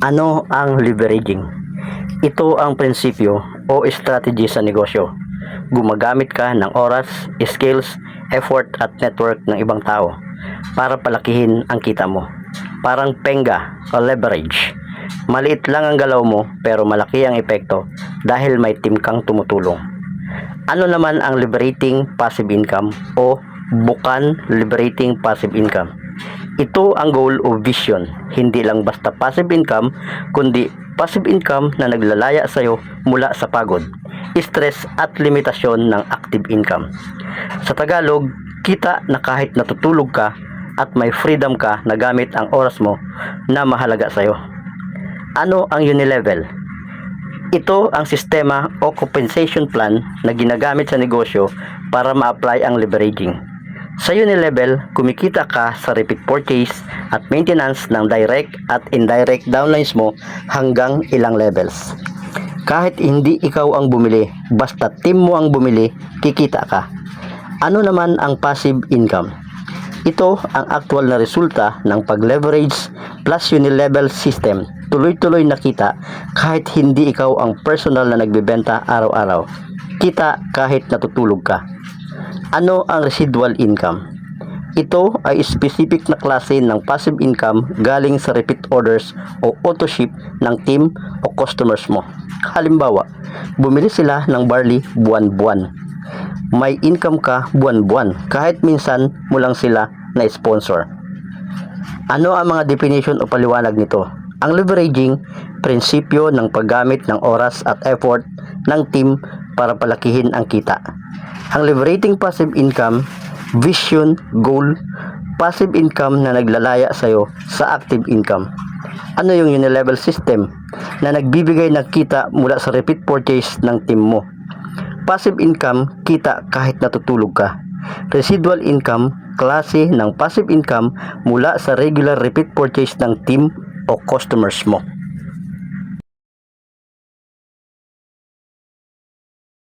Ano ang leveraging? Ito ang prinsipyo o strategy sa negosyo. Gumagamit ka ng oras, skills, effort at network ng ibang tao para palakihin ang kita mo. Parang penga o leverage. Maliit lang ang galaw mo pero malaki ang epekto dahil may team kang tumutulong. Ano naman ang liberating passive income o bukan liberating passive income? Ito ang goal o vision, hindi lang basta passive income, kundi passive income na naglalaya sa iyo mula sa pagod, stress at limitasyon ng active income. Sa Tagalog, kita na kahit natutulog ka at may freedom ka na gamit ang oras mo na mahalaga sa iyo. Ano ang Unilevel? Ito ang sistema o compensation plan na ginagamit sa negosyo para ma-apply ang leveraging. Sa Unilevel, kumikita ka sa repeat purchase at maintenance ng direct at indirect downlines mo hanggang ilang levels. Kahit hindi ikaw ang bumili, basta team mo ang bumili, kikita ka. Ano naman ang passive income? Ito ang actual na resulta ng pag-leverage plus Unilevel system. Tuloy-tuloy na kita kahit hindi ikaw ang personal na nagbebenta araw-araw. Kita kahit natutulog ka. Ano ang residual income? Ito ay specific na klase ng passive income galing sa repeat orders o auto-ship ng team o customers mo. Halimbawa, bumili sila ng barley buwan-buwan. May income ka buwan-buwan kahit minsan mo lang sila na sponsor. Ano ang mga definition o paliwanag nito? Ang leveraging, prinsipyo ng paggamit ng oras at effort ng team para palakihin ang kita. Ang liberating passive income, vision, goal, passive income na naglalaya sa iyo sa active income. Ano yung Unilevel system na nagbibigay ng kita mula sa repeat purchase ng team mo? Passive income, kita kahit natutulog ka. Residual income, klase ng passive income mula sa regular repeat purchase ng team o customers mo.